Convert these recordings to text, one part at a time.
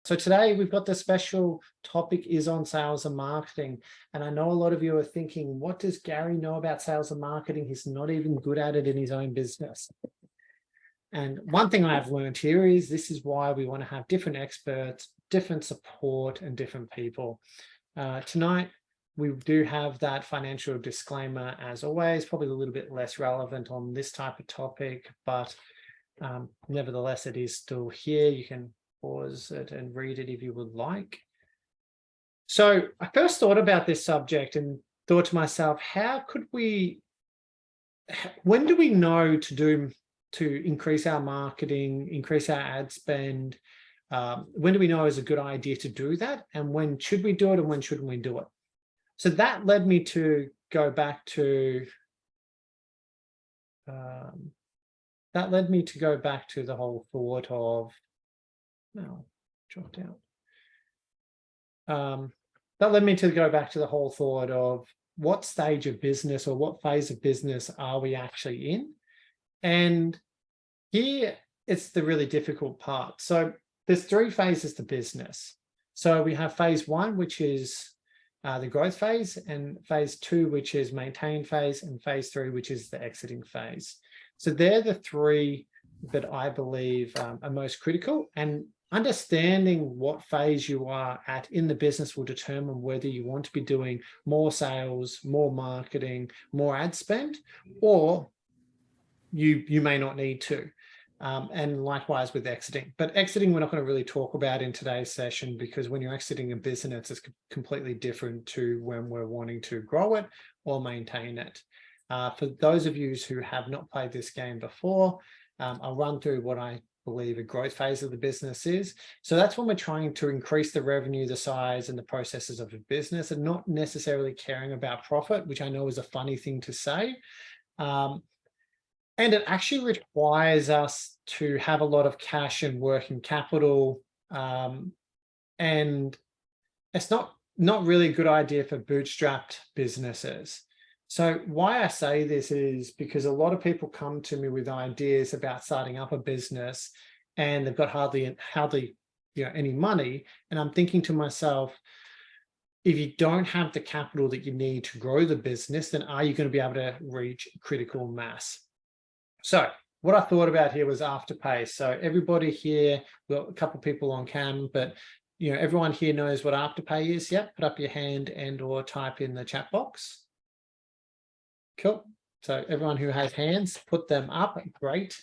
So today we've got the special topic is on sales and marketing. And I know a lot of you are thinking, what does Gary know about sales and marketing? He's not even good at it in his own business. And one thing I've learned here is this is why we want to have different experts, different support, and different people. Tonight, we do have that financial disclaimer as always, probably a little bit less relevant on this type of topic, but nevertheless, it is still here. You can pause it and read it if you would like. So I first thought about this subject and thought to myself, when do we know to increase our marketing, increase our ad spend? When do we know is a good idea to do that? And when should we do it and when shouldn't we do it? So that led me to go back to the whole thought of, dropped out. That led me to go back to the whole thought of what stage of business or what phase of business are we actually in? And here it's the really difficult part. So there's three phases to business. So we have phase one, which is the growth phase, and phase two, which is maintain phase, and phase three, which is the exiting phase. So they're the three that I believe are most critical, and understanding what phase you are at in the business will determine whether you want to be doing more sales, more marketing, more ad spend, or you may not need to. And likewise with exiting. But exiting, we're not going to really talk about in today's session, because when you're exiting a business, it's completely different to when we're wanting to grow it or maintain it. For those of you who have not played this game before, I'll run through what I believe a growth phase of the business is. So that's when we're trying to increase the revenue, the size, and the processes of a business, and not necessarily caring about profit, which I know is a funny thing to say. And it actually requires us to have a lot of cash and working capital. And it's not really a good idea for bootstrapped businesses. So why I say this is because a lot of people come to me with ideas about starting up a business and they've got hardly any money. And I'm thinking to myself, if you don't have the capital that you need to grow the business, then are you going to be able to reach critical mass? So what I thought about here was Afterpay. So everybody here, we've got a couple of people on cam, but everyone here knows what Afterpay is. Yep, put up your hand and or type in the chat box. Cool. So everyone who has hands, put them up. Great.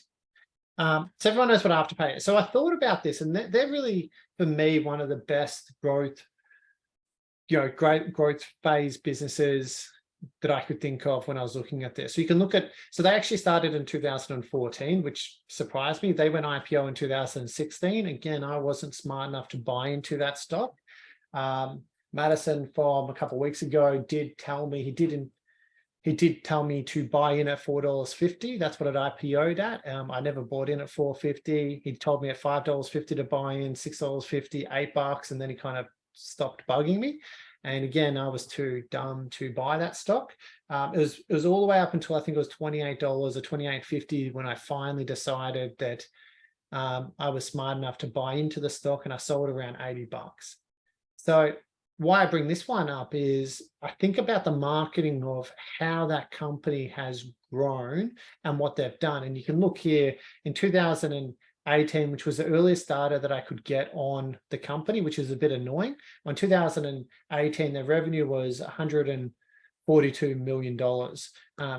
So everyone knows what Afterpay is. So I thought about this, and they're really, for me, one of the best great growth phase businesses that I could think of when I was looking at this. So you can look at, so they actually started in 2014, which surprised me. They went IPO in 2016. Again, I wasn't smart enough to buy into that stock. Madison from a couple of weeks ago did tell me, he did tell me to buy in at $4.50. That's what it IPO'd at. I never bought in at $4.50. He told me at $5.50 to buy in, $6.50, $8, and then he kind of stopped bugging me. And again, I was too dumb to buy that stock. It was all the way up until I think it was $28 or $28.50 when I finally decided that I was smart enough to buy into the stock, and I sold around $80. So why I bring this one up is I think about the marketing of how that company has grown and what they've done. And you can look here in 2018, which was the earliest data that I could get on the company, which is a bit annoying. In 2018, their revenue was $142 million,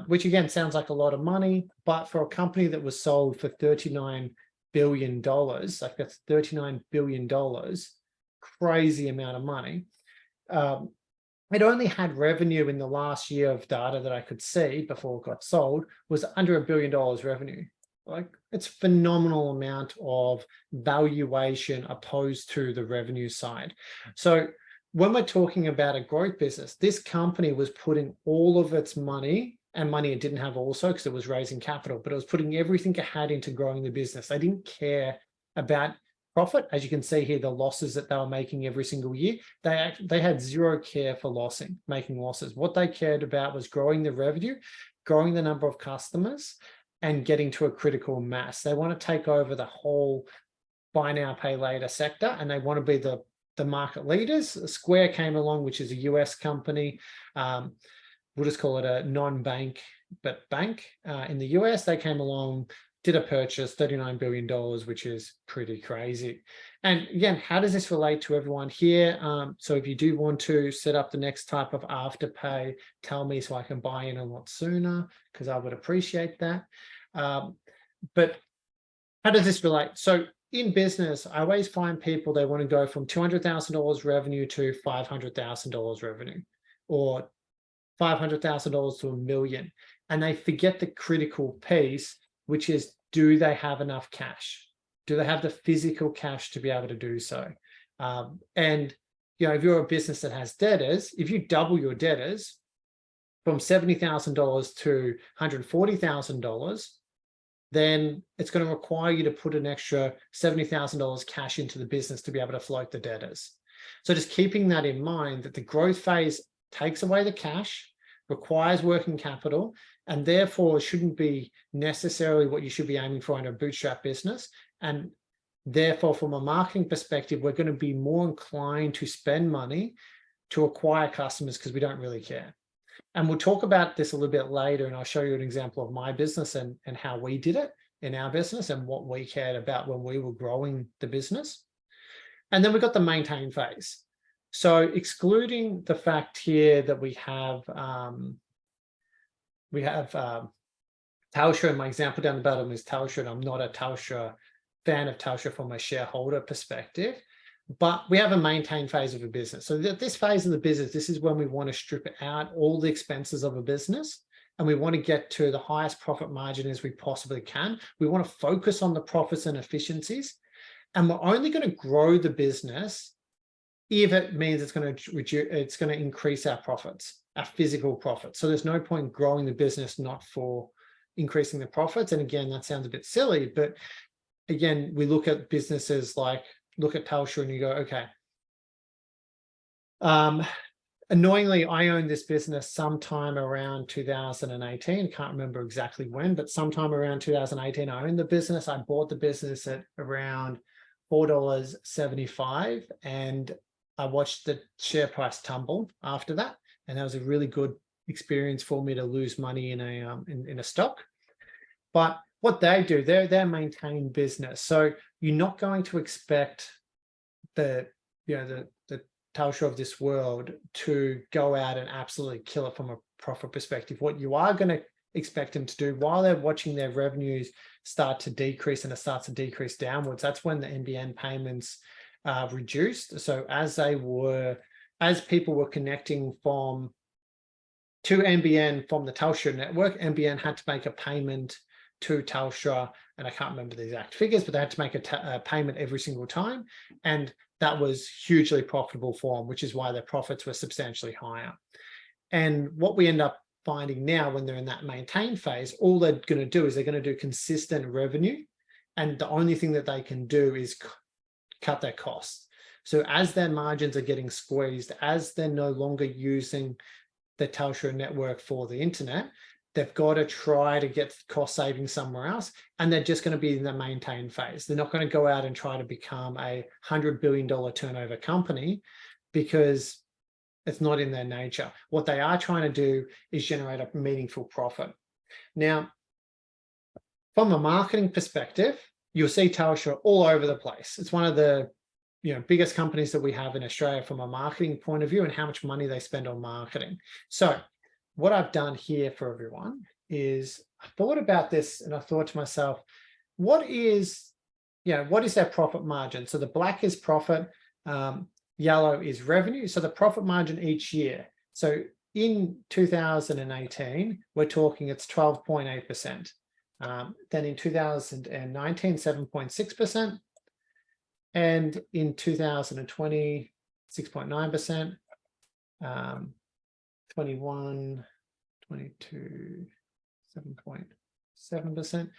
which again sounds like a lot of money, but for a company that was sold for $39 billion, like that's $39 billion, crazy amount of money. It only had revenue in the last year of data that I could see before it got sold was under $1 billion revenue. Like, it's phenomenal amount of valuation opposed to the revenue side. So when we're talking about a growth business, this company was putting all of its money, and money it didn't have also because it was raising capital, but it was putting everything it had into growing the business. They didn't care about profit. As you can see here, the losses that they were making every single year, they had zero care for making losses. What they cared about was growing the revenue, growing the number of customers, and getting to a critical mass. They want to take over the whole buy now, pay later sector, and they want to be the market leaders. Square came along, which is a US company. We'll just call it a non-bank, but bank in the US. They came along, did a purchase, $39 billion, which is pretty crazy. And again, how does this relate to everyone here? So if you do want to set up the next type of afterpay, tell me so I can buy in a lot sooner, because I would appreciate that. But how does this relate? So in business, I always find people, they want to go from $200,000 revenue to $500,000 revenue, or $500,000 to $1 million. And they forget the critical piece, which is, do they have enough cash? Do they have the physical cash to be able to do so? And if you're a business that has debtors, if you double your debtors from $70,000 to $140,000, then it's going to require you to put an extra $70,000 cash into the business to be able to float the debtors. So just keeping that in mind, that the growth phase takes away the cash, requires working capital, and therefore shouldn't be necessarily what you should be aiming for in a bootstrap business. And therefore, from a marketing perspective, we're going to be more inclined to spend money to acquire customers because we don't really care. And we'll talk about this a little bit later, and I'll show you an example of my business and how we did it in our business and what we cared about when we were growing the business. And then we've got the maintain phase. So excluding the fact here that we have Telstra, and my example down the bottom is Telstra, and I'm not a Telstra fan of Telstra from a shareholder perspective, but we have a maintain phase of a business. So this phase of the business, this is when we want to strip out all the expenses of a business, and we want to get to the highest profit margin as we possibly can. We want to focus on the profits and efficiencies, and we're only going to grow the business if it means it's going to increase our profits, our physical profits. So there's no point growing the business not for increasing the profits. And again, that sounds a bit silly, but again, we look at businesses like, look at Telstra and you go, okay. Annoyingly, I owned this business sometime around 2018. Can't remember exactly when, but sometime around 2018, I owned the business. I bought the business at around $4.75, and I watched the share price tumble after that. And that was a really good experience for me to lose money in a stock. But what they do, they're maintained business. So you're not going to expect the Telstra of this world to go out and absolutely kill it from a profit perspective. What you are going to expect them to do while they're watching their revenues start to decrease, and it starts to decrease downwards, that's when the NBN payments reduced. So as people were connecting to NBN from the Telstra network, NBN had to make a payment to Telstra, and I can't remember the exact figures, but they had to make a payment every single time, and that was hugely profitable for them, which is why their profits were substantially higher. And what we end up finding now, when they're in that maintain phase, all they're going to do is they're going to do consistent revenue, and the only thing that they can do is cut their costs. So as their margins are getting squeezed, as they're no longer using the Telstra network for the internet, they've got to try to get cost savings somewhere else, and they're just going to be in the maintain phase. They're not going to go out and try to become a $100 billion turnover company, because it's not in their nature. What they are trying to do is generate a meaningful profit. Now, from a marketing perspective, you'll see Telstra all over the place. It's one of the biggest companies that we have in Australia from a marketing point of view, and how much money they spend on marketing. So what I've done here for everyone is I thought about this, and I thought to myself, what is their profit margin? So the black is profit, yellow is revenue. So the profit margin each year. So in 2018, we're talking it's 12.8%. Then in 2019, 7.6%. And in 2020, 6.9%. 21, 22, 7.7%.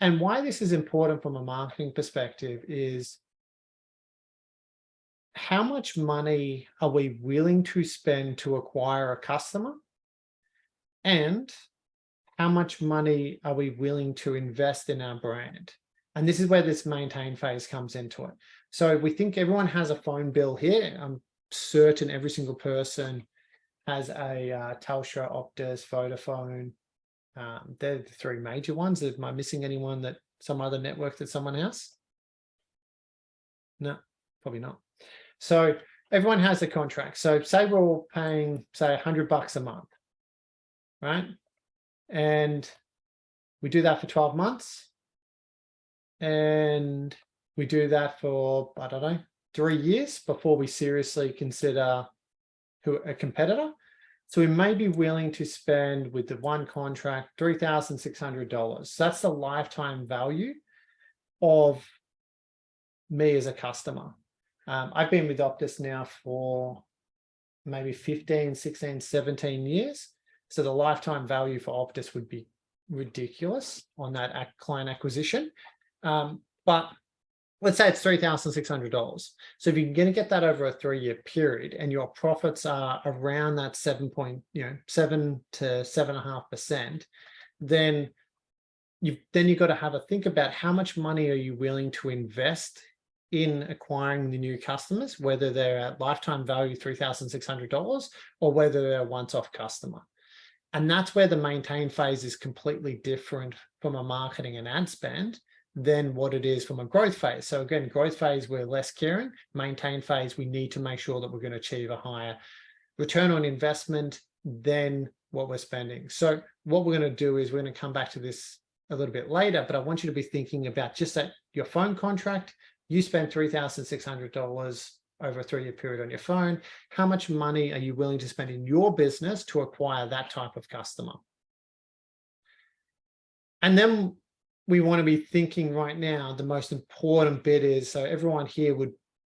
And why this is important from a marketing perspective is, how much money are we willing to spend to acquire a customer? And how much money are we willing to invest in our brand? And this is where this maintain phase comes into it. So we think everyone has a phone bill here. I'm certain every single person has a Telstra, Optus, Vodafone. They're the three major ones. Am I missing anyone that some other network that someone has? No, probably not. So everyone has a contract. So say we're all paying, say, $100 a month, right? And we do that for 12 months. And we do that for, I don't know, 3 years before we seriously consider a competitor. So we may be willing to spend with the one contract $3,600. That's the lifetime value of me as a customer. I've been with Optus now for maybe 15, 16, 17 years. So the lifetime value for Optus would be ridiculous on that client acquisition. But let's say it's $3,600. So if you're going to get that over a 3-year period and your profits are around that 7 to 7.5%, then you've got to have a think about how much money are you willing to invest in acquiring the new customers, whether they're at lifetime value $3,600 or whether they're a once-off customer. And that's where the maintain phase is completely different from a marketing and ad spend than what it is from a growth phase. So again, growth phase, we're less caring. Maintain phase, we need to make sure that we're going to achieve a higher return on investment than what we're spending. So what we're going to do is we're going to come back to this a little bit later, but I want you to be thinking about just that your phone contract, you spend $3,600 over a 3-year period on your phone. How much money are you willing to spend in your business to acquire that type of customer? And then we want to be thinking right now, the most important bit is, so everyone here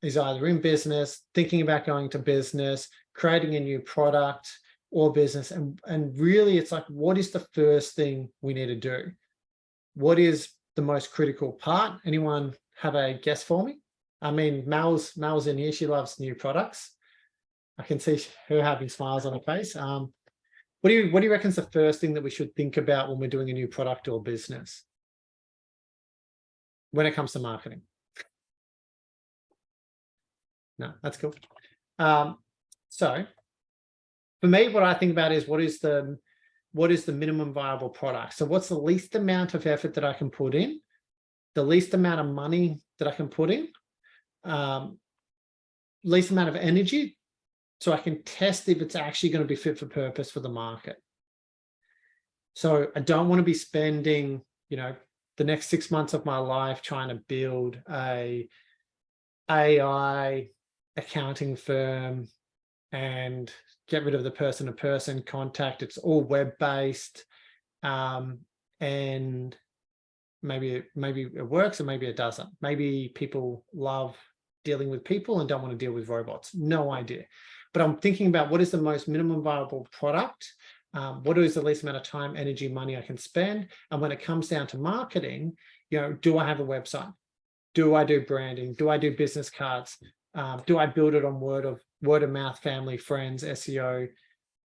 is either in business, thinking about going to business, creating a new product or business. And really it's like, what is the first thing we need to do? What is the most critical part? Anyone have a guess for me? I mean, Mel's in here. She loves new products. I can see her having smiles on her face. What do you reckon is the first thing that we should think about when we're doing a new product or business when it comes to marketing? No, that's cool. So for me, what I think about is what is the minimum viable product? So what's the least amount of effort that I can put in, the least amount of money that I can put in, least amount of energy, so I can test if it's actually going to be fit for purpose for the market. So I don't want to be spending, the next 6 months of my life trying to build a AI accounting firm and get rid of the person-to-person contact. It's all web-based, and maybe it works and maybe it doesn't. Maybe people love dealing with people and don't want to deal with robots. No idea. But I'm thinking about what is the most minimum viable product, what is the least amount of time, energy, money I can spend. And when it comes down to marketing, do I have a website? Do I do branding? Do I do business cards? Do I build it on word of mouth, family, friends, SEO,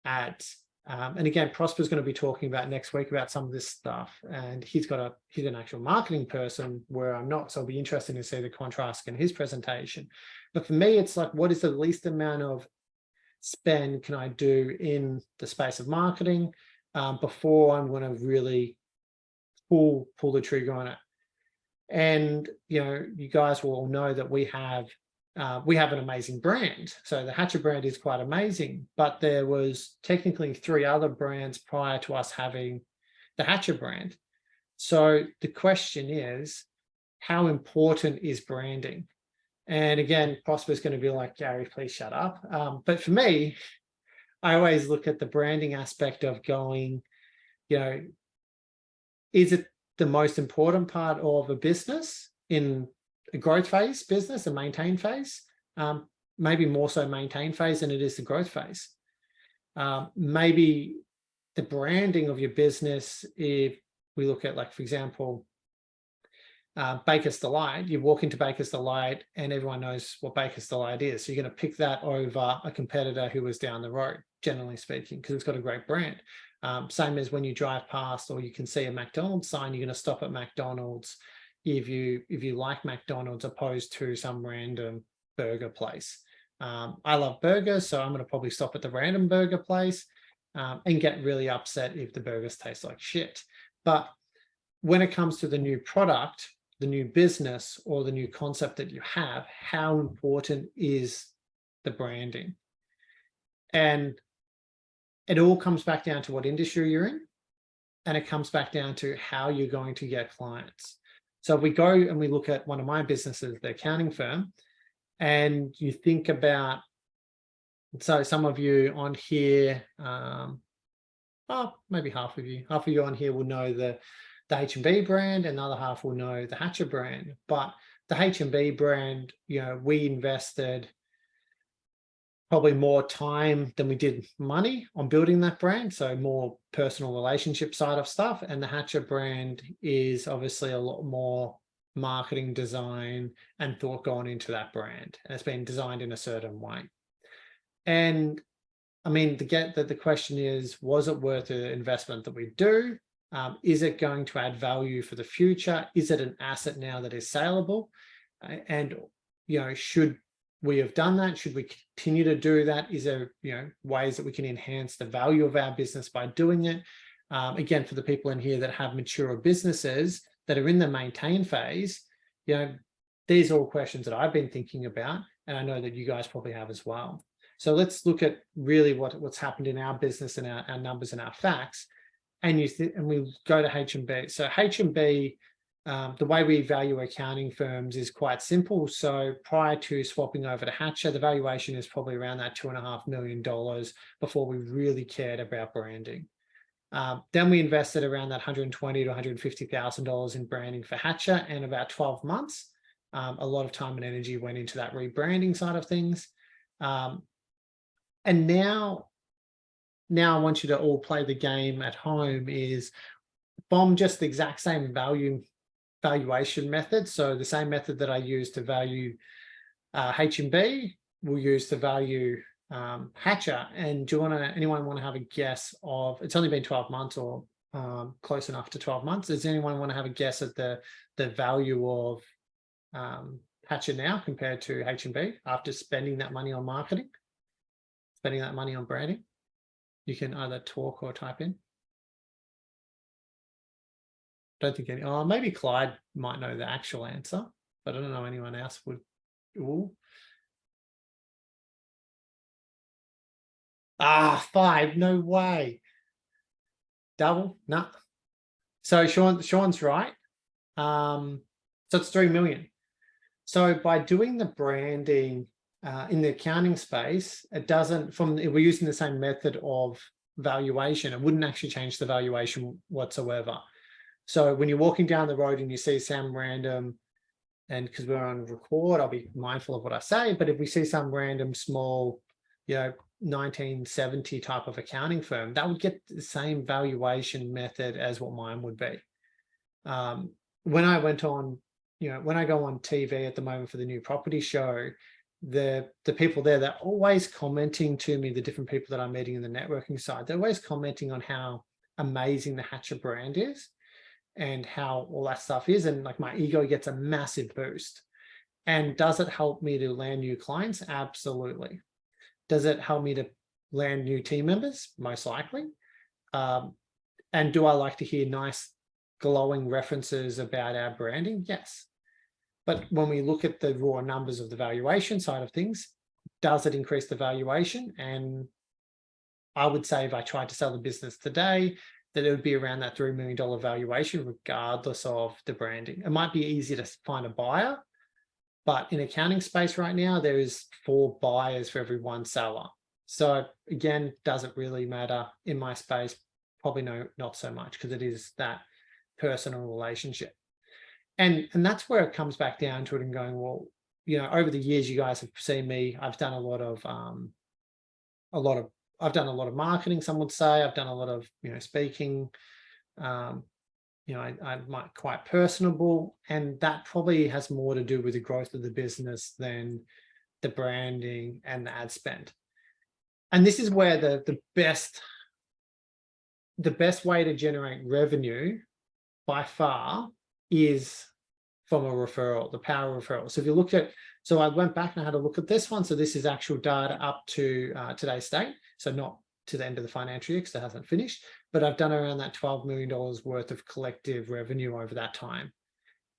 ads? And again, Prosper's going to be talking about next week about some of this stuff. And he's an actual marketing person where I'm not. So it'll be interesting to see the contrast in his presentation. But for me, it's like, what is the least amount of spend can I do in the space of marketing before I'm going to really pull the trigger on it? And, you guys will all know that we have an amazing brand. So the Hatcher brand is quite amazing, but there was technically 3 other brands prior to us having the Hatcher brand. So the question is, how important is branding? And again, Prosper is going to be like, Gary, please shut up. But for me, I always look at the branding aspect of going, is it the most important part of a business in a growth phase business, a maintain phase? Maybe more so maintain phase than it is the growth phase. Maybe the branding of your business, if we look at, like, for example, Baker's Delight, you walk into Baker's Delight and everyone knows what Baker's Delight is. So you're going to pick that over a competitor who was down the road, generally speaking, because it's got a great brand. Same as when you drive past or you can see a McDonald's sign, you're going to stop at McDonald's. if you like McDonald's opposed to some random burger place. I love burgers, so I'm going to probably stop at the random burger place and get really upset if the burgers taste like shit. But when it comes to the new product, the new business, or the new concept that you have, how important is the branding? And it all comes back down to what industry you're in, and it comes back down to how you're going to get clients. So if we go and we look at one of my businesses, the accounting firm, and you think about, so some of you on here, maybe half of you on here will know the H&B brand, and the other half will know the Hatcher brand. But the H&B brand, we invested probably more time than we did money on building that brand, so more personal relationship side of stuff. And the Hatcher brand is obviously a lot more marketing, design, and thought gone into that brand, and it's been designed in a certain way. And I mean, the question is, was it worth the investment that we do? Is it going to add value for the future? Is it an asset now that is saleable? And should we have done that? Should we continue to do that? Is there ways that we can enhance the value of our business by doing it? Again, for the people in here that have mature businesses that are in the maintain phase, these are all questions that I've been thinking about, and I know that you guys probably have as well. So let's look at really what's happened in our business and our numbers and our facts. And we go to H&B. So H&B, the way we value accounting firms is quite simple. So prior to swapping over to Hatcher, the valuation is probably around that $2.5 million before we really cared about branding. Then we invested around that $120,000 to $150,000 in branding for Hatcher, and about 12 months. A lot of time and energy went into that rebranding side of things. And now I want you to all play the game at home is from just the exact same valuation method. So the same method that I use to value H&B, we'll use to value Hatcher. And anyone want to have a guess of, it's only been 12 months or close enough to 12 months. Does anyone want to have a guess at the value of Hatcher now compared to H&B after spending that money on marketing, spending that money on branding? You can either talk or type in. Don't think maybe Clyde might know the actual answer, but I don't know anyone else would. Ooh. 5, no way. Double, no. So Sean's right. So it's 3 million. So by doing the branding in the accounting space, it doesn't, we're using the same method of valuation, it wouldn't actually change the valuation whatsoever. So when you're walking down the road and you see some random, and because we're on record, I'll be mindful of what I say, but if we see some random small, 1970 type of accounting firm, that would get the same valuation method as what mine would be. When I went on, when I go on TV at the moment for the new property show, the people there, they're always commenting to me, the different people that I'm meeting in the networking side, they're always commenting on how amazing the Hatcher brand is and how all that stuff is. And like my ego gets a massive boost. And does it help me to land new clients? Absolutely. Does it help me to land new team members? Most likely. And do I like to hear nice glowing references about our branding? Yes. But when we look at the raw numbers of the valuation side of things, does it increase the valuation? And I would say if I tried to sell the business today, that it would be around that $3 million valuation, regardless of the branding. It might be easy to find a buyer, but in accounting space right now, there is 4 buyers for every 1 seller. So again, does it really matter in my space? Probably no, not so much, because it is that personal relationship. And that's where it comes back down to it and going, well, over the years, you guys have seen me, I've done a lot of marketing, some would say. I've done a lot of, speaking. I'm quite personable, and that probably has more to do with the growth of the business than the branding and the ad spend. And this is where the best way to generate revenue by far is from a referral, the power of referral. So if you look at, so I went back and I had a look at this one. So this is actual data up to today's date. So not to the end of the financial year because it hasn't finished, but I've done around that $12 million worth of collective revenue over that time.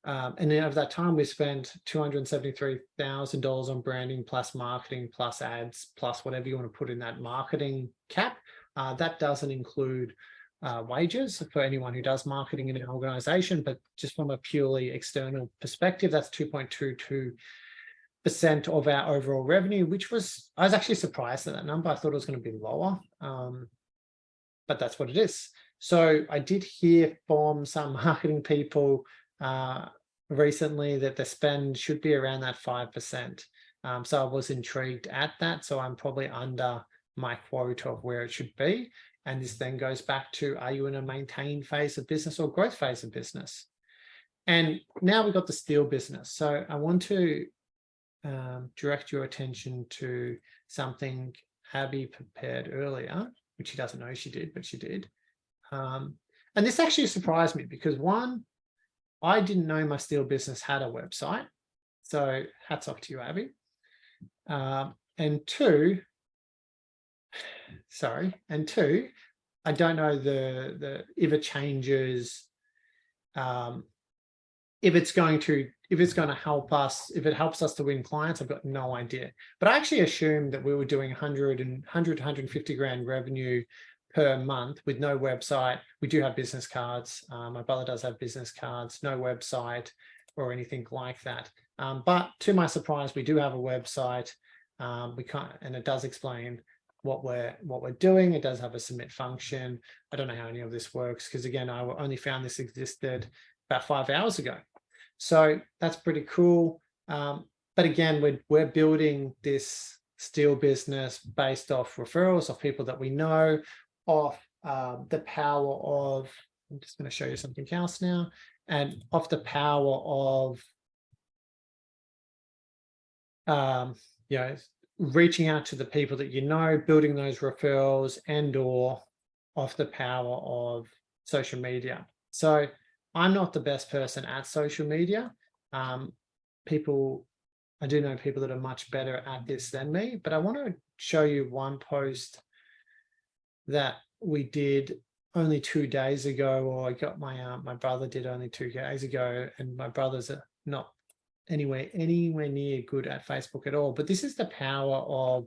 And then over that time, we spent $273,000 on branding plus marketing plus ads plus whatever you want to put in that marketing cap. That doesn't include wages for anyone who does marketing in an organization, but just from a purely external perspective, that's 2.22% of our overall revenue, which was, I was actually surprised at that number. I thought it was going to be lower, but that's what it is. So I did hear from some marketing people recently that the spend should be around that 5%. So I was intrigued at that. So I'm probably under my quota of where it should be. And this then goes back to, are you in a maintain phase of business or growth phase of business? And now we've got the steel business. So I want to direct your attention to something Abby prepared earlier, which she doesn't know she did, but she did. And this actually surprised me because one, I didn't know my steel business had a website. So hats off to you, Abby. And two, I don't know if it changes, if it's going to help us, if it helps us to win clients, I've got no idea. But I actually assumed that we were doing 100 to 150 grand revenue per month with no website. We do have business cards. My brother does have business cards, no website or anything like that. But to my surprise, we do have a website. We can't, and it does explain what we're doing. It does have a submit function. I don't know how any of this works because again, I only found this existed about 5 hours ago. So that's pretty cool. But again, we're building this steel business based off referrals of people that we know, off the power of, I'm just going to show you something else now, and off the power of reaching out to the people that you know, building those referrals, and or off the power of social media. So I'm not the best person at social media. I do know people that are much better at this than me, but I want to show you one post that we did only 2 days ago, or I got my brother did only 2 days ago, and my brother's not anywhere near good at Facebook at all. But this is the power of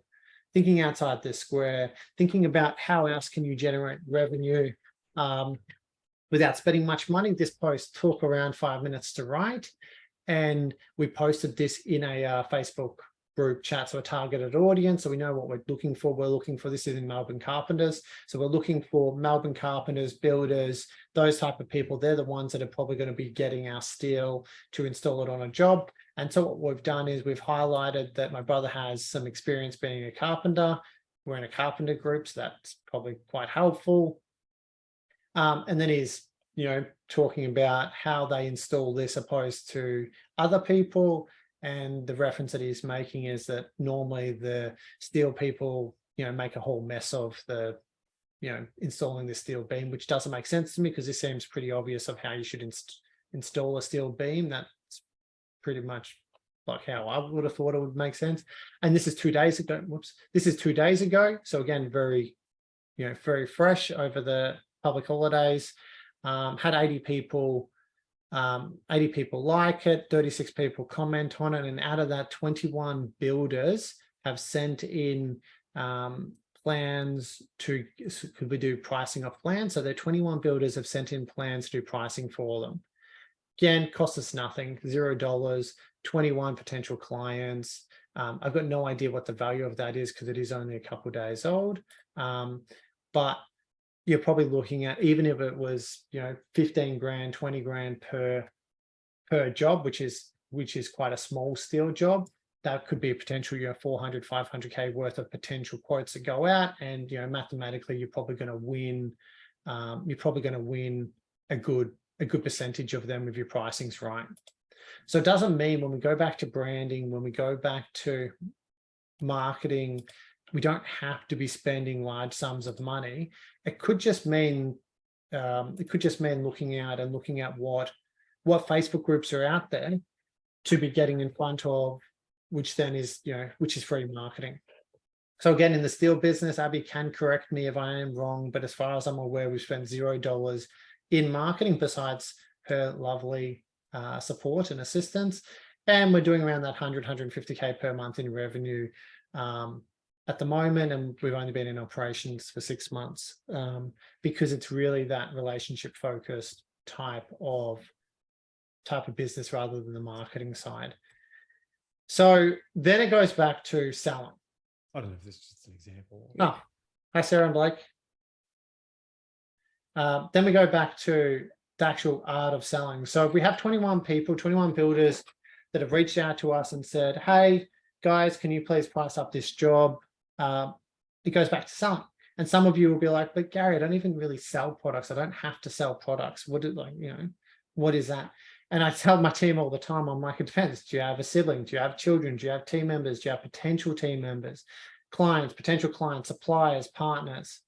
thinking outside the square, thinking about how else can you generate revenue without spending much money. This post took around 5 minutes to write, and we posted this in a Facebook group chat, so a targeted audience. So we know what we're looking for. We're looking for, this is in Melbourne carpenters. So we're looking for Melbourne carpenters, builders, those type of people. They're the ones that are probably going to be getting our steel to install it on a job. And so what we've done is we've highlighted that my brother has some experience being a carpenter. We're in a carpenter group, so that's probably quite helpful. And then he's, talking about how they install this opposed to other people. And the reference that he's making is that normally the steel people, make a whole mess of the, installing the steel beam, which doesn't make sense to me because this seems pretty obvious of how you should install a steel beam. That's pretty much like how I would have thought it would make sense. And this is 2 days ago. Whoops. This is 2 days ago. So again, very, very fresh over the public holidays. Had 80 people like it, 36 people comment on it, and out of that, 21 builders have sent in plans to, could we do pricing off plans? So the 21 builders have sent in plans to do pricing for them. Again, cost us nothing, $0, 21 potential clients. I've got no idea what the value of that is because it is only a couple of days old. But you're probably looking at, even if it was, 15 grand, 20 grand per job, which is quite a small steel job, that could be a potential, 400, 500K worth of potential quotes that go out. And, mathematically, you're probably going to win. You're probably going to win a good percentage of them if your pricing's right. So it doesn't mean when we go back to branding, when we go back to marketing, we don't have to be spending large sums of money. It could just mean looking out and looking at what what Facebook groups are out there to be getting in front of, which then is, which is free marketing. So again, in the steel business, Abby can correct me if I am wrong, but as far as I'm aware, we've spent $0 in marketing besides her lovely support and assistance. And we're doing around that 150K per month in revenue at the moment. And we've only been in operations for 6 months because it's really that relationship focused type of business rather than the marketing side. So then it goes back to selling. I don't know if this is just an example. Oh, hi, Sarah and Blake. Then we go back to the actual art of selling. So if we have 21 people, 21 builders that have reached out to us and said, hey, guys, can you please price up this job? It goes back to selling. And some of you will be like, but Gary, I don't even really sell products. I don't have to sell products. What is that? And I tell my team all the time, I'm like, it depends. Do you have a sibling? Do you have children? Do you have team members? Do you have potential team members, clients, potential clients, suppliers, partners?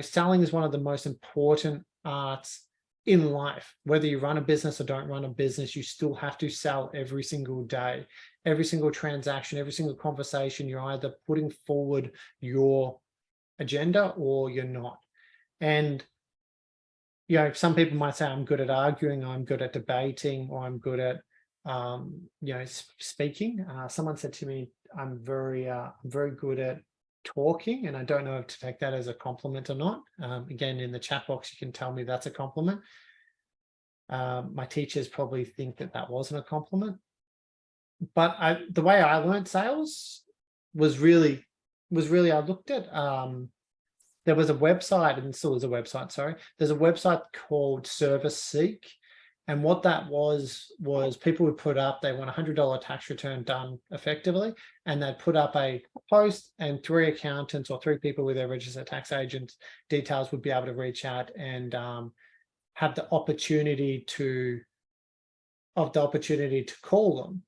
Selling is one of the most important arts in life. Whether you run a business or don't run a business, you still have to sell every single day, every single transaction, every single conversation. You're either putting forward your agenda or you're not. And some people might say I'm good at arguing, I'm good at debating, or I'm good at speaking. Someone said to me, I'm very good at talking, and I don't know if to take that as a compliment or not. Again, in the chat box, you can tell me that's a compliment. My teachers probably think that wasn't a compliment, but the way I learned sales was really I looked at there was a website, and still is a website, sorry. There's a website called Service Seek. And what that was people would put up, they want a $100 tax return done effectively. And they'd put up a post, and 3 accountants or 3 people with their registered tax agent details would be able to reach out and have the opportunity to call them.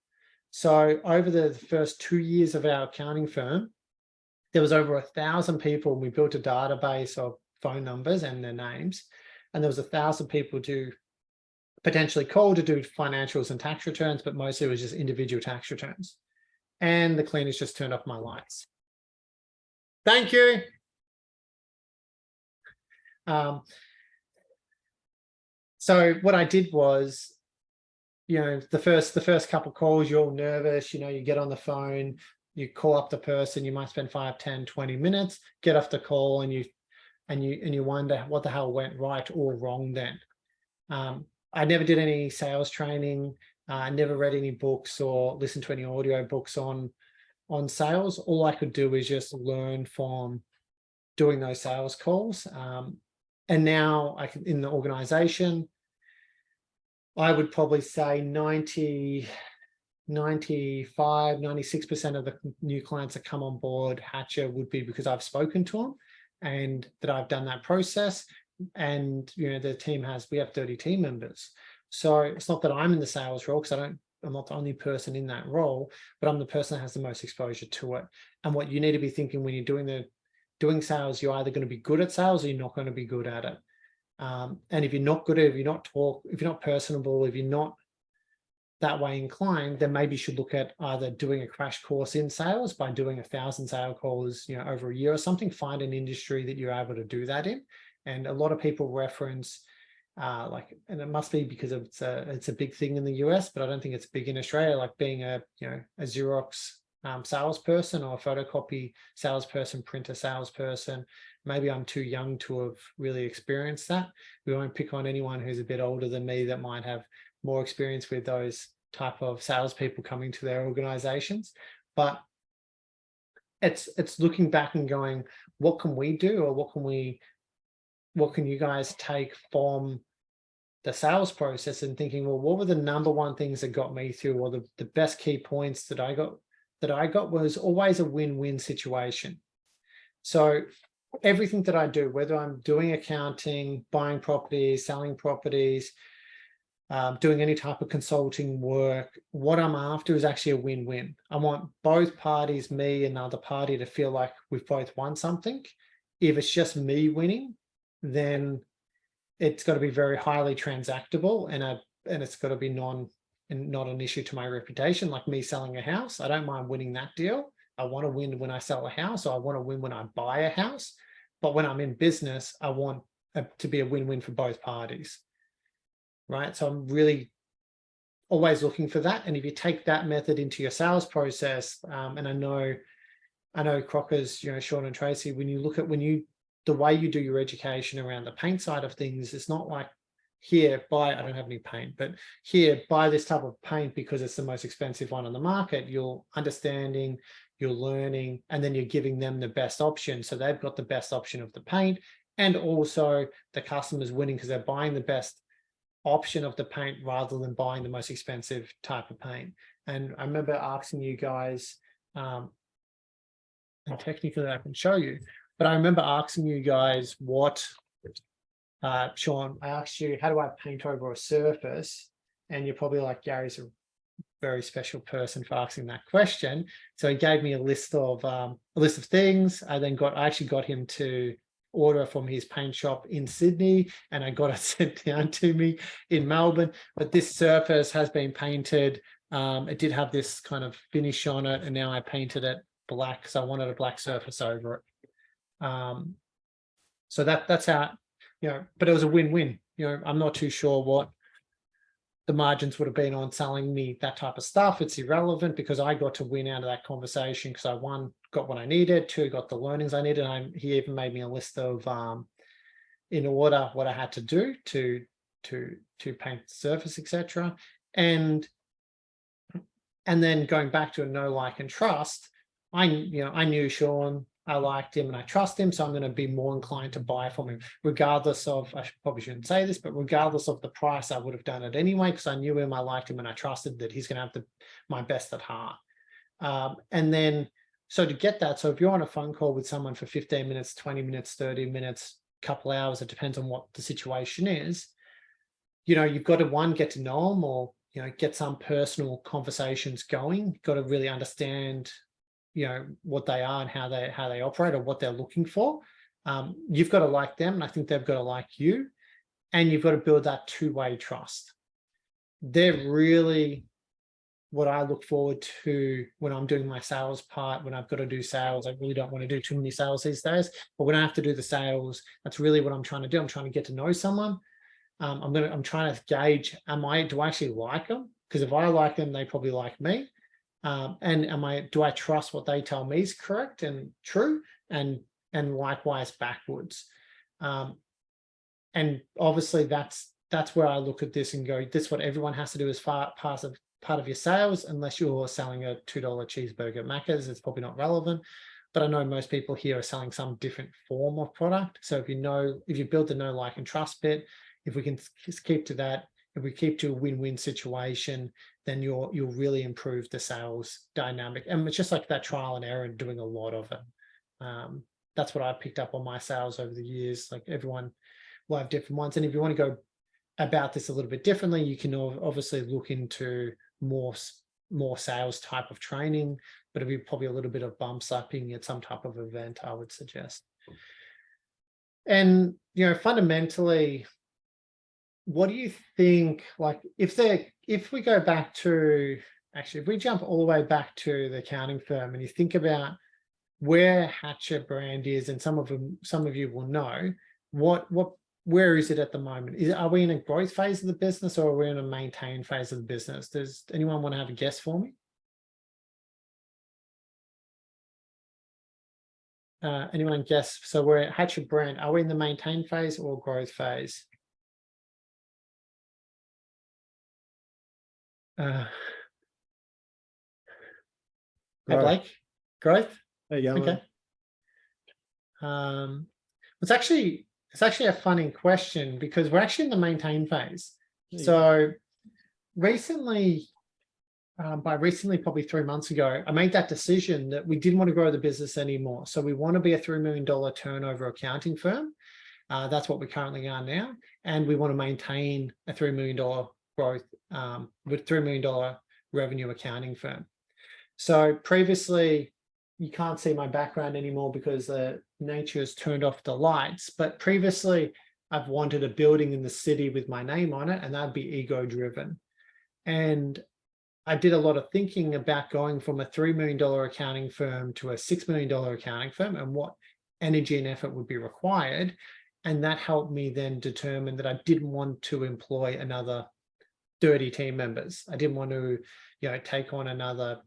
So over the first 2 years of our accounting firm, there was over 1,000 people, and we built a database of phone numbers and their names. And there was 1,000 people to potentially call to do financials and tax returns, but mostly it was just individual tax returns. And the cleaners just turned off my lights. Thank you. So what I did was, the first couple of calls, you're all nervous, you get on the phone, you call up the person, you might spend 5, 10, 20 minutes, get off the call, and you wonder what the hell went right or wrong then. I never did any sales training. I never read any books or listened to any audio books on sales. All I could do is just learn from doing those sales calls. And now in the organization, I would probably say 95, 96% of the new clients that come on board Hatcher would be because I've spoken to them and that I've done that process. And the team we have 30 team members. So it's not that I'm in the sales role, because I'm not the only person in that role, but I'm the person that has the most exposure to it. And what you need to be thinking when you're doing sales, you're either going to be good at sales or you're not going to be good at it. And if you're not good at it, if you're not personable, if you're not that way inclined, then maybe you should look at either doing a crash course in sales by doing 1,000 sales calls, over a year or something. Find an industry that you're able to do that in. And a lot of people reference and it must be because it's a big thing in the US, but I don't think it's big in Australia, like being a Xerox salesperson or a photocopy salesperson, printer salesperson. Maybe I'm too young to have really experienced that. We won't pick on anyone who's a bit older than me that might have more experience with those type of salespeople coming to their organizations. But it's looking back and going, what can we do, or what can you guys take from the sales process, and thinking, well, what were the number one things that got me through, or the best key points that I got was always a win-win situation. So everything that I do, whether I'm doing accounting, buying properties, selling properties, doing any type of consulting work, what I'm after is actually a win-win. I want both parties, me and the other party, to feel like we've both won something. If it's just me winning, then it's got to be very highly transactable, and and it's got to be not an issue to my reputation, like me selling a house. I don't mind winning that deal. I want to win when I sell a house, or I want to win when I buy a house. But when I'm in business, I want to be a win-win for both parties, right? So I'm really always looking for that. And if you take that method into your sales process, and I know Crocker's, Sean and Tracy, when you look at the way you do your education around the paint side of things, it's not like, here, I don't have any paint, but here, buy this type of paint because it's the most expensive one on the market. You're understanding, you're learning, and then you're giving them the best option. So they've got the best option of the paint, and also the customer's winning because they're buying the best option of the paint rather than buying the most expensive type of paint. And I remember asking you guys, and technically I can show you, but I remember asking you guys what, Sean, I asked you, how do I paint over a surface? And you're probably like, Gary's a very special person for asking that question. So he gave me a list of things. I actually got him to order from his paint shop in Sydney, and I got it sent down to me in Melbourne. But this surface has been painted. It did have this kind of finish on it, and now I painted it black because I wanted a black surface over it. So that's how, but it was a win-win. I'm not too sure what the margins would have been on selling me that type of stuff. It's irrelevant because I got to win out of that conversation because I, one, got what I needed, two, got the learnings I needed. And he even made me a list of, in order, what I had to do to paint the surface, etc. And then going back to a know, like, and trust, I knew Sean, I liked him, and I trust him, so I'm going to be more inclined to buy from him, regardless of, probably shouldn't say this, but regardless of the price, I would have done it anyway, because I knew him, I liked him, and I trusted that he's going to have my best at heart. And then, so to get that, so if you're on a phone call with someone for 15 minutes, 20 minutes, 30 minutes, couple hours, it depends on what the situation is, you've got to, one, get to know them, or, get some personal conversations going. You've got to really understand what they are and how they operate, or what they're looking for. You've got to like them, and I think they've got to like you, and you've got to build that two-way trust. They're really what I look forward to when I'm doing my sales part. When I've got to do sales, I really don't want to do too many sales these days, but when I have to do the sales, that's really what I'm trying to do. I'm trying to get to know someone. I'm trying to gauge, do I actually like them? Because if I like them, they probably like me. And do I trust what they tell me is correct and true, and likewise backwards. And obviously that's where I look at this and go, this is what everyone has to do as part of your sales, unless you're selling a $2 cheeseburger at Macca's. It's probably not relevant, but I know most people here are selling some different form of product. So if you build the know, like, and trust bit, if we can just keep to that, if we keep to a win-win situation, then you'll really improve the sales dynamic. And it's just like that trial and error and doing a lot of it. That's what I've picked up on my sales over the years. Like, everyone will have different ones. And if you want to go about this a little bit differently, you can obviously look into more sales type of training, but it'll be probably a little bit of bum slapping at some type of event, I would suggest. And, fundamentally, what do you think, like, if we go back to, actually, if we jump all the way back to the accounting firm and you think about where Hatcher brand is, and some of you will know, where is it at the moment? Are we in a growth phase of the business, or are we in a maintain phase of the business? Does anyone want to have a guess for me? Anyone guess? So we're at Hatcher brand. Are we in the maintain phase or growth phase? Hey, Blake, growth. There you go. Okay. It's actually a funny question, because we're actually in the maintain phase. So recently, probably 3 months ago, I made that decision that we didn't want to grow the business anymore. So we want to be a $3 million turnover accounting firm. That's what we currently are now. And we want to maintain a $3 million growth with $3 million revenue accounting firm. So previously, you can't see my background anymore because the nature has turned off the lights. But previously, I've wanted a building in the city with my name on it, and that'd be ego driven. And I did a lot of thinking about going from a $3 million accounting firm to a $6 million accounting firm and what energy and effort would be required. And that helped me then determine that I didn't want to employ another 30 team members. I didn't want to, take on another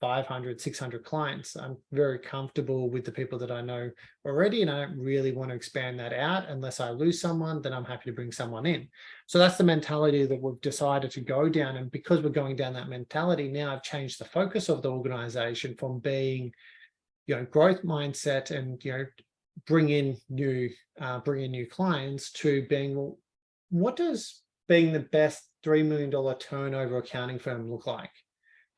500, 600 clients. I'm very comfortable with the people that I know already, and I don't really want to expand that out. Unless I lose someone, then I'm happy to bring someone in. So that's the mentality that we've decided to go down. And because we're going down that mentality, now I've changed the focus of the organization from being, growth mindset and, bring in new clients to being, well, what does being the best $3 million turnover accounting firm look like?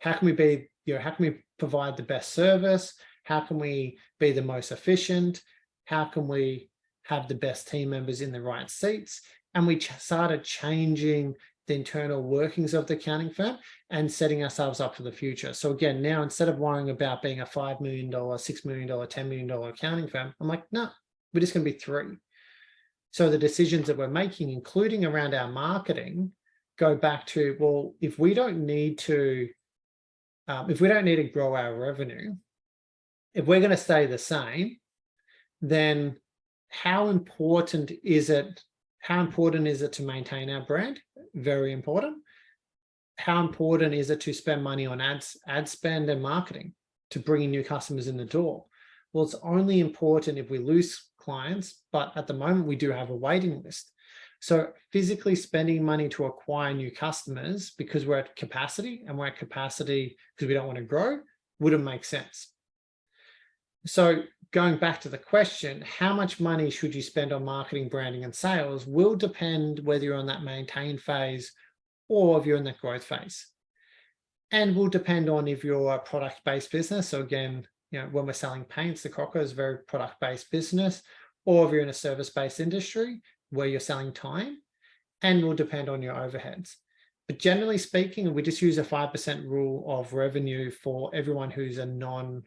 How can we be, how can we provide the best service? How can we be the most efficient? How can we have the best team members in the right seats? And we started changing the internal workings of the accounting firm and setting ourselves up for the future. So again, now instead of worrying about being a $5 million, $6 million, $10 million accounting firm, I'm like, no, we're just going to be 3. So the decisions that we're making, including around our marketing, go back to, well, if we don't need to grow our revenue, if we're going to stay the same, then how important is it to maintain our brand? Very important. How important is it to spend money on ad spend and marketing to bring in new customers in the door? Well, it's only important if we lose clients, but at the moment we do have a waiting list. So physically spending money to acquire new customers because we're at capacity because we don't want to grow wouldn't make sense. So going back to the question, how much money should you spend on marketing, branding, and sales will depend whether you're on that maintain phase or if you're in that growth phase. And will depend on if you're a product-based business. So again, when we're selling paints, the Crocker is a very product-based business, or if you're in a service-based industry where you're selling time, and will depend on your overheads. But generally speaking, we just use a 5% rule of revenue for everyone who's a non-online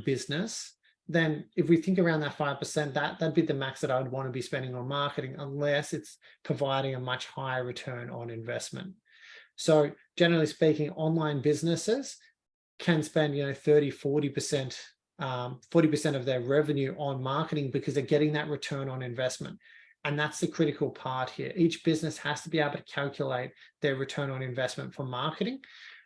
business. Then if we think around that 5%, that'd be the max that I would want to be spending on marketing, unless it's providing a much higher return on investment. So generally speaking, online businesses can spend 30, 40%, 40% of their revenue on marketing because they're getting that return on investment. And that's the critical part here. Each business has to be able to calculate their return on investment for marketing.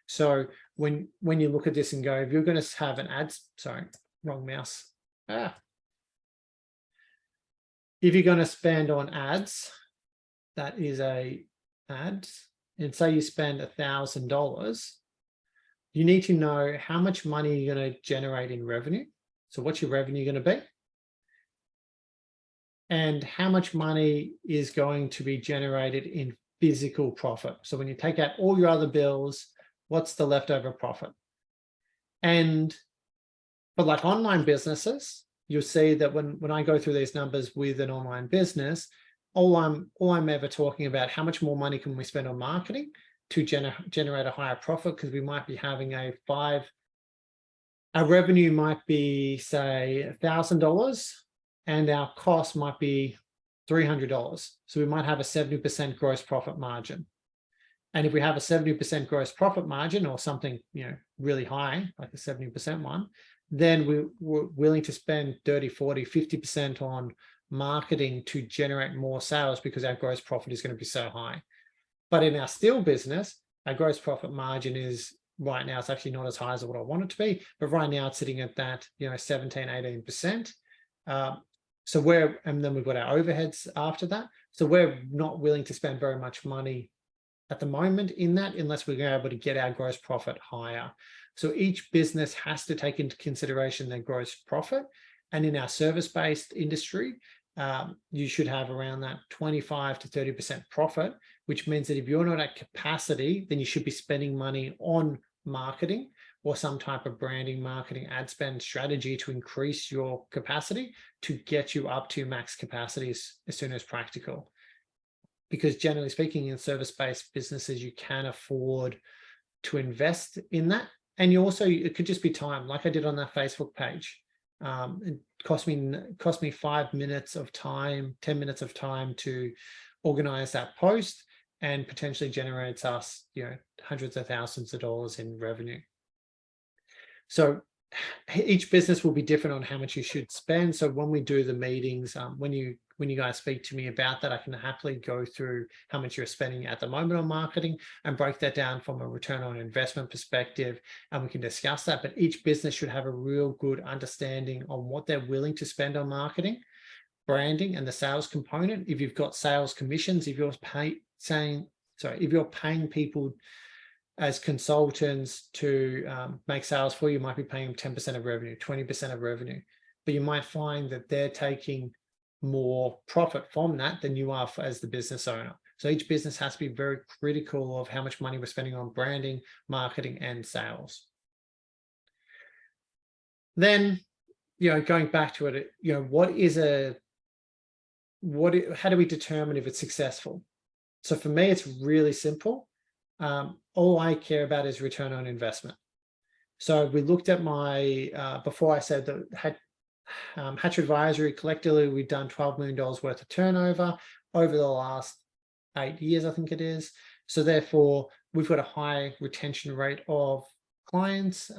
So when you look at this and go, if you're going to have an ads, sorry, wrong mouse. If you're going to spend on ads, that is a ads, and say you spend $1,000, you need to know how much money you're going to generate in revenue. So what's your revenue going to be? And how much money is going to be generated in physical profit? So when you take out all your other bills, what's the leftover profit? And for like online businesses, you'll see that when I go through these numbers with an online business, all I'm ever talking about, how much more money can we spend on marketing to generate a higher profit? Because we might be having our revenue might be, say, $1,000, and our cost might be $300. So we might have a 70% gross profit margin. And if we have a 70% gross profit margin, or something really high, like a 70% one, then we're willing to spend 30, 40, 50% on marketing to generate more sales because our gross profit is going to be so high. But in our steel business, our gross profit margin is, right now, it's actually not as high as what I want it to be, but right now it's sitting at that, 17, 18%. And then we've got our overheads after that. So we're not willing to spend very much money at the moment in that, unless we're able to get our gross profit higher. So each business has to take into consideration their gross profit. And in our service-based industry, you should have around that 25 to 30% profit, which means that if you're not at capacity, then you should be spending money on marketing or some type of branding, marketing, ad spend strategy to increase your capacity to get you up to max capacity as soon as practical. Because generally speaking, in service-based businesses, you can afford to invest in that. And it could just be time, like I did on that Facebook page. It cost me 5 minutes of time, 10 minutes of time to organize that post, and potentially generates us, hundreds of thousands of dollars in revenue. So each business will be different on how much you should spend. So when we do the meetings, when you guys speak to me about that, I can happily go through how much you're spending at the moment on marketing and break that down from a return on investment perspective, and we can discuss that. But each business should have a real good understanding on what they're willing to spend on marketing, branding, and the sales component. If you've got sales commissions, if you're paying people as consultants to make sales for you, might be paying 10% of revenue, 20% of revenue, but you might find that they're taking more profit from that than you are as the business owner. So each business has to be very critical of how much money we're spending on branding, marketing, and sales. Then, going back to it, how do we determine if it's successful? So for me, it's really simple. All I care about is return on investment. So we looked at my, before I said that Hatch Advisory, collectively, we've done $12 million worth of turnover over the last 8 years, I think it is. So therefore, we've got a high retention rate of clients.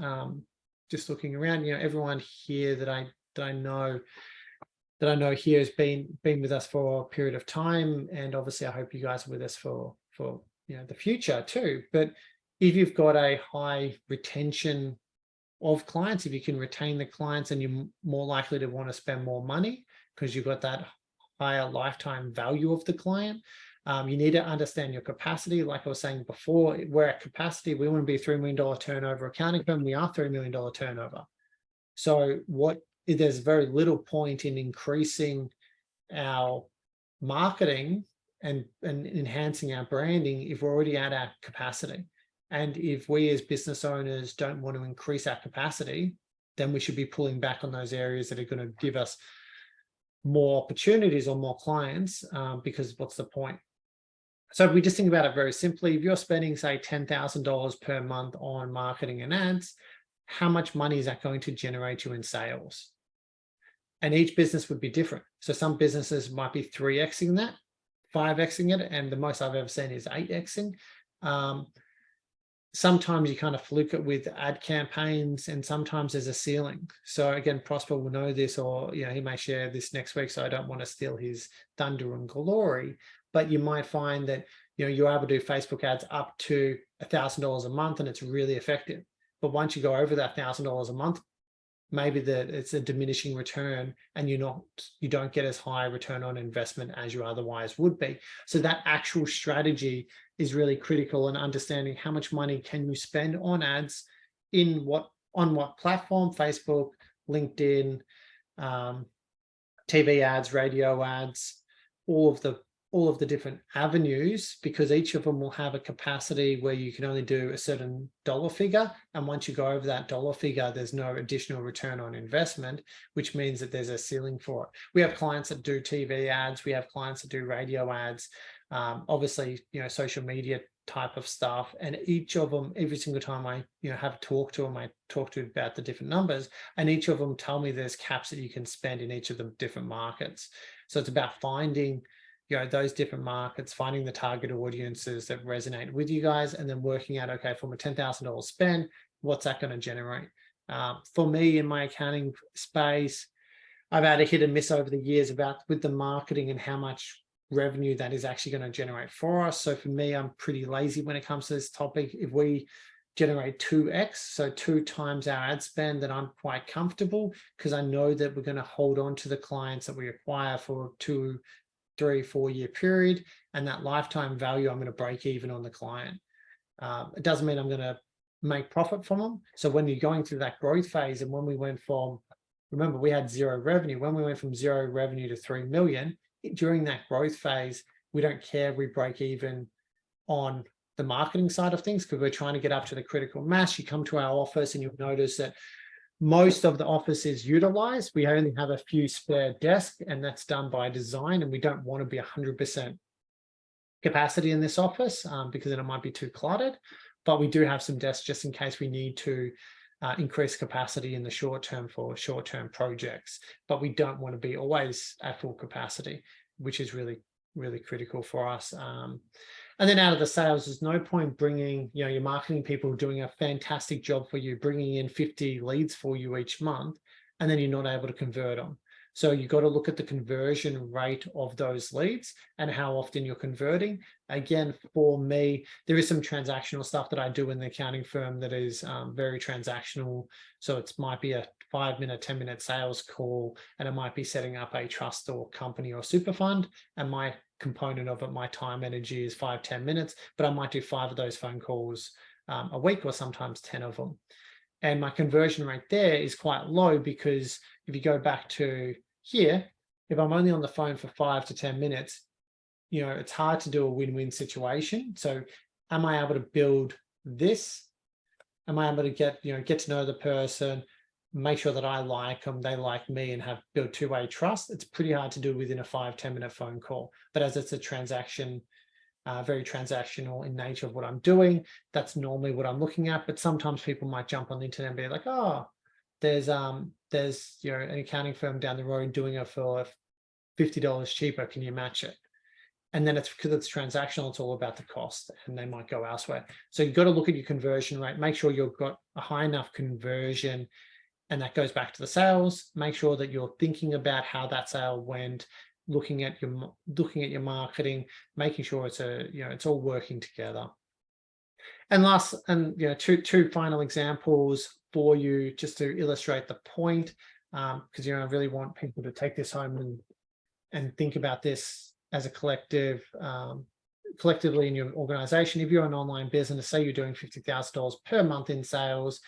Just looking around, everyone here that I know here has been with us for a period of time, and obviously I hope you guys are with us for the future too. But if you've got a high retention of clients, if you can retain the clients, and you're more likely to want to spend more money because you've got that higher lifetime value of the client. You need to understand your capacity. Like I was saying before, we're at capacity. We want to be a $3 million turnover accounting firm. We are $3 million turnover. So there's very little point in increasing our marketing and enhancing our branding if we're already at our capacity. And if we as business owners don't want to increase our capacity, then we should be pulling back on those areas that are going to give us more opportunities or more clients, because what's the point? So if we just think about it very simply, if you're spending, say, $10,000 per month on marketing and ads, how much money is that going to generate you in sales? And each business would be different. So some businesses might be 3xing that, 5xing it, and the most I've ever seen is 8xing. Sometimes you kind of fluke it with ad campaigns, and sometimes there's a ceiling. So again, Prosper will know this, or he may share this next week, so I don't want to steal his thunder and glory. But you might find that you're able to do Facebook ads up to $1,000 a month, and it's really effective. But once you go over that $1,000 a month, maybe it's a diminishing return, and you don't get as high return on investment as you otherwise would be. So that actual strategy is really critical, and understanding how much money can you spend on ads on what platform: Facebook, LinkedIn, TV ads, radio ads, all of the different avenues, because each of them will have a capacity where you can only do a certain dollar figure. And once you go over that dollar figure, there's no additional return on investment, which means that there's a ceiling for it. We have clients that do TV ads. We have clients that do radio ads, obviously, social media type of stuff. And each of them, every single time I, have a talk to them, I talk to about the different numbers, and each of them tell me there's caps that you can spend in each of the different markets. So it's about finding those different markets, finding the target audiences that resonate with you guys, and then working out, okay, from a $10,000 spend, what's that going to generate? For me, in my accounting space, I've had a hit and miss over the years with the marketing and how much revenue that is actually going to generate for us. So for me, I'm pretty lazy when it comes to this topic. If we generate 2x, so 2 times our ad spend, then I'm quite comfortable, because I know that we're going to hold on to the clients that we acquire for 2, 3, 4 year period, and that lifetime value, I'm going to break even on the client. It doesn't mean I'm going to make profit from them. So when you're going through that growth phase, and when we went from, remember, we had 0 revenue, when we went from 0 revenue to 3 million, during that growth phase, we don't care if we break even on the marketing side of things, because we're trying to get up to the critical mass. You come to our office and you'll notice that most of the office is utilized. We only have a few spare desks, and that's done by design. And we don't want to be 100% capacity in this office, because then it might be too cluttered. But we do have some desks just in case we need to increase capacity in the short term for short-term projects, but we don't want to be always at full capacity, which is really, really critical for us. And then out of the sales, there's no point bringing, your marketing people doing a fantastic job for you, bringing in 50 leads for you each month, and then you're not able to convert them. So you've got to look at the conversion rate of those leads and how often you're converting. Again, for me, there is some transactional stuff that I do in the accounting firm that is very transactional. So it might be a 5-minute, 10-minute sales call, and it might be setting up a trust or company or super fund. And my component of it, my time energy is 5-10 minutes, but I might do 5 of those phone calls a week, or sometimes 10 of them. And my conversion rate there is quite low, because if you go back to here, if I'm only on the phone for 5 to 10 minutes, it's hard to do a win-win situation. So am I able to build this? Am I able to get to know the person, make sure that I like them, they like me, and have built two-way trust? It's pretty hard to do within a 5-10 minute phone call. But as it's a transaction, very transactional in nature of what I'm doing, that's normally what I'm looking at. But sometimes people might jump on the internet and be like, oh, there's an accounting firm down the road doing it for $50 cheaper, can you match it? And then it's because it's transactional, it's all about the cost, and they might go elsewhere. So you've got to look at your conversion rate, make sure you've got a high enough conversion, and that goes back to the sales. Make sure that you're thinking about how that sale went, looking at your marketing, making sure it's all working together. And two final examples for you, just to illustrate the point, because I really want people to take this home and think about this as a collectively in your organization. If you're an online business, say you're doing $50,000 per month in sales,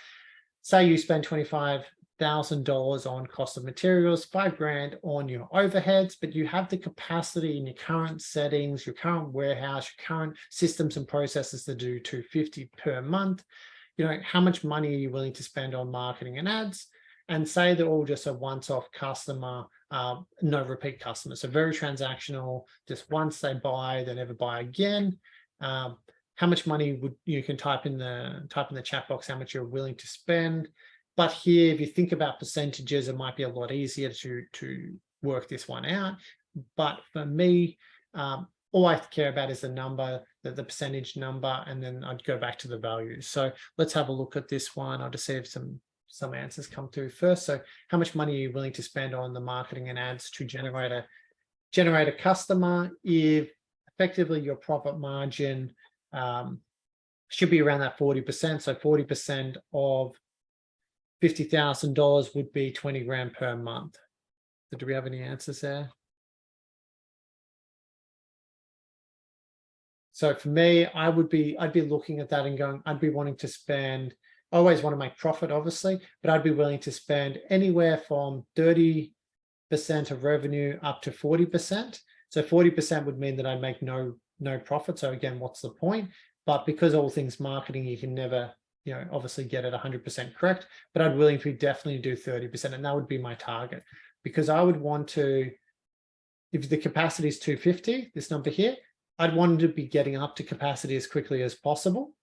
say you spend $25,000 on cost of materials, $5,000 on your overheads, but you have the capacity in your current settings, your current warehouse, your current systems and processes to do $250 per month. How much money are you willing to spend on marketing and ads? And say they're all just a once-off customer, no repeat customers. So very transactional, just once they buy, they never buy again. How much money would you can type in the chat box, how much you're willing to spend. But here, if you think about percentages, it might be a lot easier to work this one out. But for me, all I care about is the number, the percentage number, and then I'd go back to the values. So let's have a look at this one. I'll just see if some answers come through first. So how much money are you willing to spend on the marketing and ads to generate a customer? If effectively your profit margin should be around that 40%. So 40% of $50,000 would be $20,000 per month. So do we have any answers there? So for me, I'd be looking at that and going, I'd be wanting to spend, I always want to make profit, obviously, but I'd be willing to spend anywhere from 30% of revenue up to 40%. So 40% would mean that I make no profit. So again, what's the point? But because all things marketing, you can never, obviously get it 100% correct, but I'd willing to definitely do 30%. And that would be my target, because I would want to, if the capacity is 250, this number here, I'd want to be getting up to capacity as quickly as possible,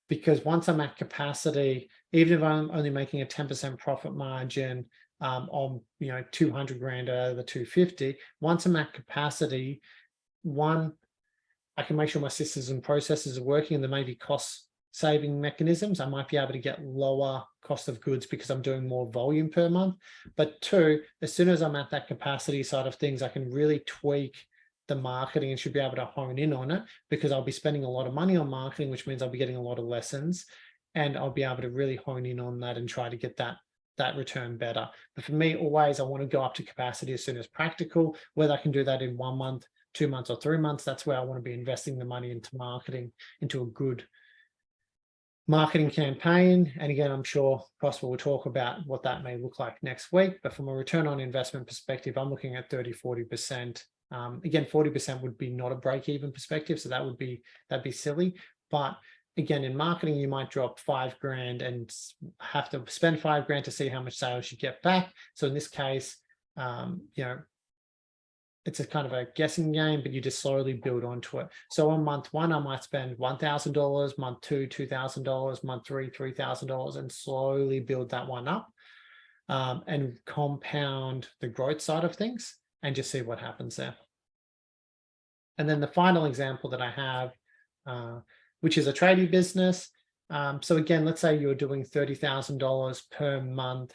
because once I'm at capacity, even if I'm only making a 10% profit margin on $200,000 out of the 250, once I'm at capacity, one, I can make sure my systems and processes are working, and there may be cost saving mechanisms. I might be able to get lower cost of goods because I'm doing more volume per month. But two, as soon as I'm at that capacity side of things, I can really tweak the marketing and should be able to hone in on it, because I'll be spending a lot of money on marketing, which means I'll be getting a lot of lessons, and I'll be able to really hone in on that and try to get that return better. But for me, always, I want to go up to capacity as soon as practical. Whether I can do that in 1 month, 2 months, or 3 months, that's where I want to be investing the money into marketing, into a good marketing campaign. And again, I'm sure Prosper will talk about what that may look like next week. But from a return on investment perspective, I'm looking at 30-40%. Again, 40% would be not a break-even perspective, so that'd be silly. But again, in marketing, you might drop $5,000 and have to spend $5,000 to see how much sales you get back. So in this case, it's a kind of a guessing game, but you just slowly build onto it. So on month one, I might spend $1,000, month two, $2,000, month three, $3,000, and slowly build that one up, and compound the growth side of things and just see what happens there. And then the final example that I have, which is a trading business. So again, let's say you're doing $30,000 per month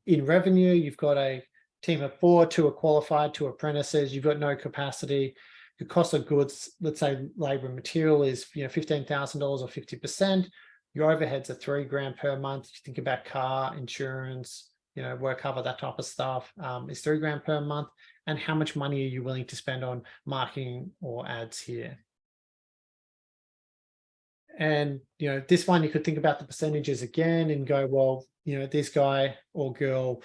in revenue. You've got a team of 4, 2 are qualified, 2 apprentices. You've got no capacity. Your cost of goods, let's say labor and material, is $15,000 or 50%. Your overheads are $3,000 per month. You think about car insurance, work cover, that type of stuff, is $3,000 per month. And how much money are you willing to spend on marketing or ads here? And this one, you could think about the percentages again and go, well, this guy or girl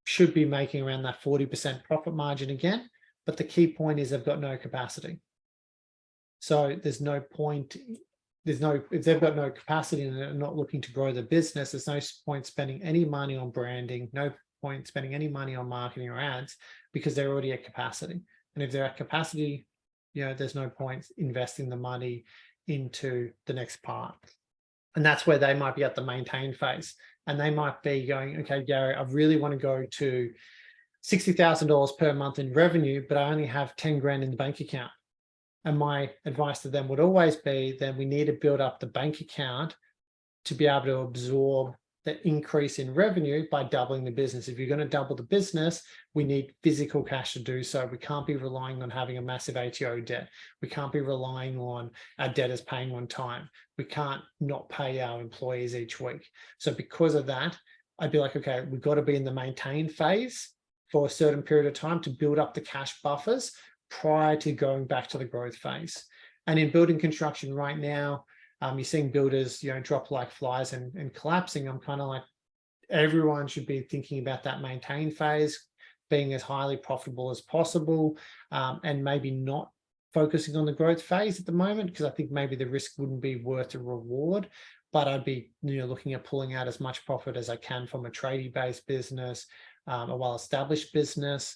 should be making around that 40% profit margin again. But the key point is they've got no capacity. So there's no point, if they've got no capacity and they're not looking to grow the business, there's no point spending any money on branding, no point spending any money on marketing or ads, because they're already at capacity. And if they're at capacity, there's no point investing the money into the next part. And that's where they might be at the maintain phase. And they might be going, okay, Gary, I really want to go to $60,000 per month in revenue, but I only have 10 grand in the bank account. And my advice to them would always be that we need to build up the bank account to be able to absorb the increase in revenue by doubling the business. If you're going to double the business, we need physical cash to do so. We can't be relying on having a massive ATO debt. We can't be relying on our debtors paying on time. We can't not pay our employees each week. So because of that, I'd be like, okay, we've got to be in the maintain phase for a certain period of time to build up the cash buffers prior to going back to the growth phase. And in building construction right now, you're seeing builders, drop like flies and collapsing. I'm kind of like, everyone should be thinking about that maintain phase, being as highly profitable as possible, and maybe not focusing on the growth phase at the moment, because I think maybe the risk wouldn't be worth the reward. But I'd be, looking at pulling out as much profit as I can from a tradie-based business, a well-established business.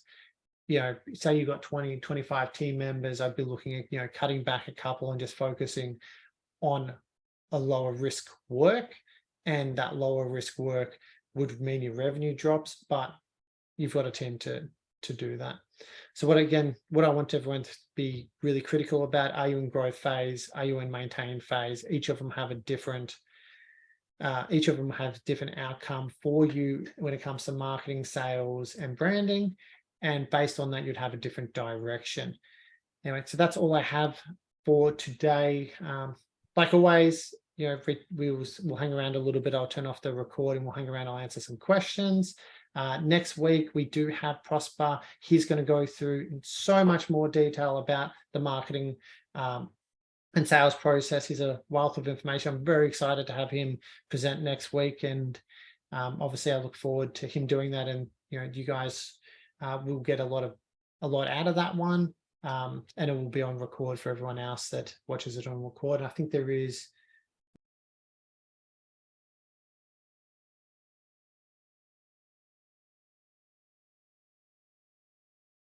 Say you've got 20, 25 team members, I'd be looking at, cutting back a couple and just focusing on a lower risk work, and that lower risk work would mean your revenue drops, but you've got a team to do that. So what I want everyone to be really critical about: are you in growth phase? Are you in maintain phase? Each of them have a different outcome for you when it comes to marketing, sales, and branding. And based on that, you'd have a different direction. Anyway, so that's all I have for today. Like always, we'll hang around a little bit. I'll turn off the recording. We'll hang around. I'll answer some questions. Next week, we do have Prosper. He's going to go through in so much more detail about the marketing and sales process. He's a wealth of information. I'm very excited to have him present next week. And obviously, I look forward to him doing that. And, you guys will get a lot out of that one. And it will be on record for everyone else that watches it on record. And I think there is